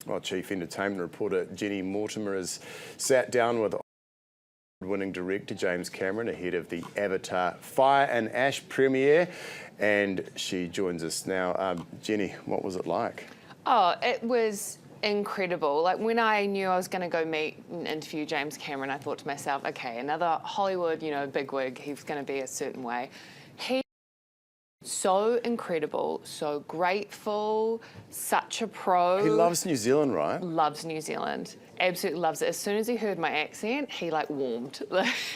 Well, Chief Entertainment Reporter Jenni Mortimer has sat down with winning director James Cameron ahead of the Avatar Fire and Ash premiere, and she joins us now. Jenni, what was it like? Oh, it was incredible. Like, when I knew I was going to go meet and interview James Cameron, I thought to myself, okay, another Hollywood, bigwig, he's going to be a certain way. So incredible, so grateful, such a pro. He loves New Zealand, right? Loves New Zealand. Absolutely loves it. As soon as he heard my accent, he warmed.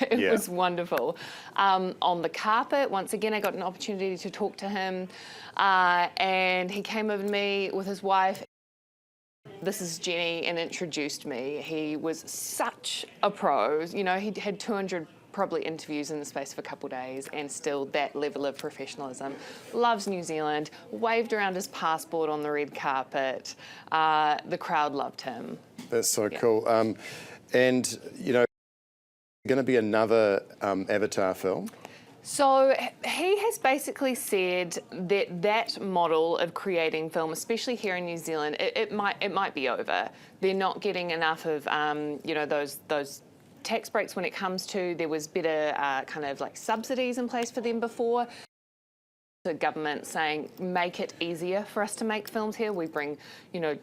It was wonderful. On the carpet, once again, I got an opportunity to talk to him, and he came over to me with his wife. This is Jenni, and introduced me. He was such a pro. He had 200 probably interviews in the space of a couple of days, and still that level of professionalism. Loves New Zealand, waved around his passport on the red carpet. The crowd loved him. That's so cool. And, going to be another Avatar film? So he has basically said that that model of creating film, especially here in New Zealand, it might be over. They're not getting enough of those tax breaks when it comes to, there was better subsidies in place for them before. The government saying, make it easier for us to make films here. We bring,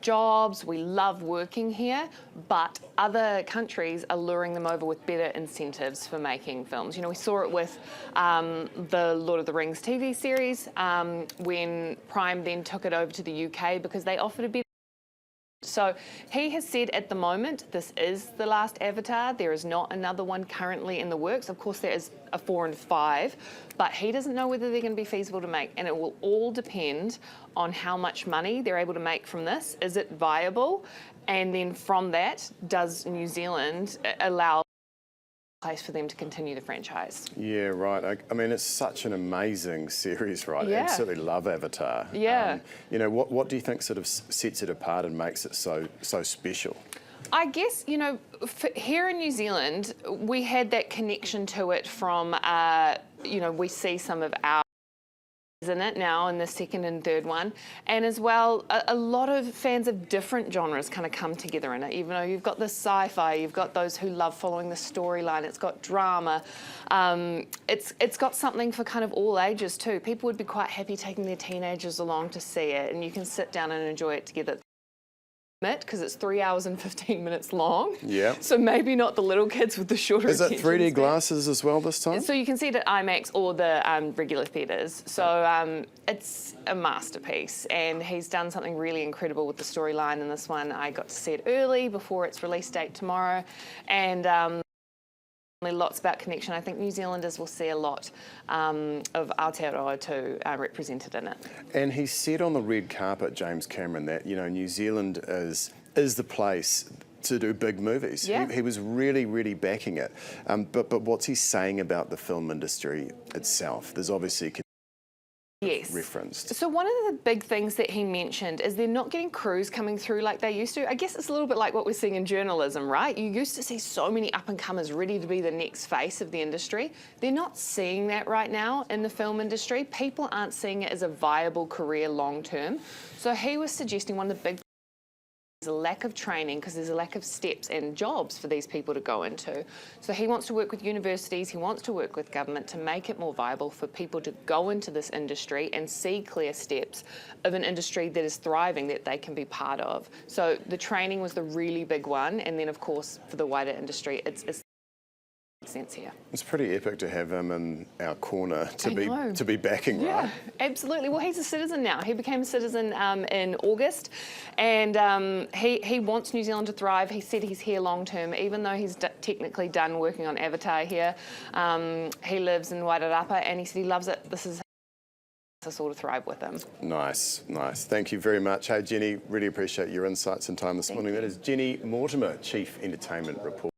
jobs, we love working here, but other countries are luring them over with better incentives for making films. We saw it with the Lord of the Rings TV series, when Prime then took it over to the UK because they offered a better. So he has said at the moment, this is the last Avatar. There is not another one currently in the works. Of course, there is a 4 and 5, but he doesn't know whether they're going to be feasible to make, and it will all depend on how much money they're able to make from this. Is it viable? And then from that, does New Zealand allow place for them to continue the franchise? Yeah, right. I mean, it's such an amazing series, right? I absolutely love Avatar. Yeah. What do you think sort of sets it apart and makes it so special? I guess, here in New Zealand, we had that connection to it from, we see some of our in it now in the second and third one, and as well a lot of fans of different genres kind of come together in it. Even though you've got the sci-fi, you've got those who love following the storyline, it's got drama, it's got something for kind of all ages too. People would be quite happy taking their teenagers along to see it, and you can sit down and enjoy it together. Because it's 3 hours and 15 minutes long. Yeah. So maybe not the little kids with the shorter attention span. Is it 3D glasses as well this time? So you can see it at IMAX or the regular theatres. So it's a masterpiece, and he's done something really incredible with the storyline in this one. I got to see it early before its release date tomorrow, and lots about connection. I think New Zealanders will see a lot of Aotearoa too represented in it. And he said on the red carpet, James Cameron, that New Zealand is the place to do big movies. Yeah. He was really, really backing it. But what's he saying about the film industry itself? There's obviously referenced. So one of the big things that he mentioned is they're not getting crews coming through like they used to. I guess it's a little bit like what we're seeing in journalism, right? You used to see so many up-and-comers ready to be the next face of the industry. They're not seeing that right now in the film industry. People aren't seeing it as a viable career long-term. So he was suggesting one of the big there's a lack of training because there's a lack of steps and jobs for these people to go into. So he wants to work with universities, he wants to work with government to make it more viable for people to go into this industry and see clear steps of an industry that is thriving that they can be part of. So the training was the really big one, and then of course for the wider industry it's sense here. It's pretty epic to have him in our corner to be backing, right? Yeah, absolutely. Well, he's a citizen now. He became a citizen in August, and he wants New Zealand to thrive. He said he's here long term, even though he's technically done working on Avatar here. He lives in Wairarapa, and he said he loves it. This is to sort of thrive with him. Nice, nice. Thank you very much. Hey, Jenni, really appreciate your insights and time this morning. That is Jenni Mortimer, Chief Entertainment Reporter.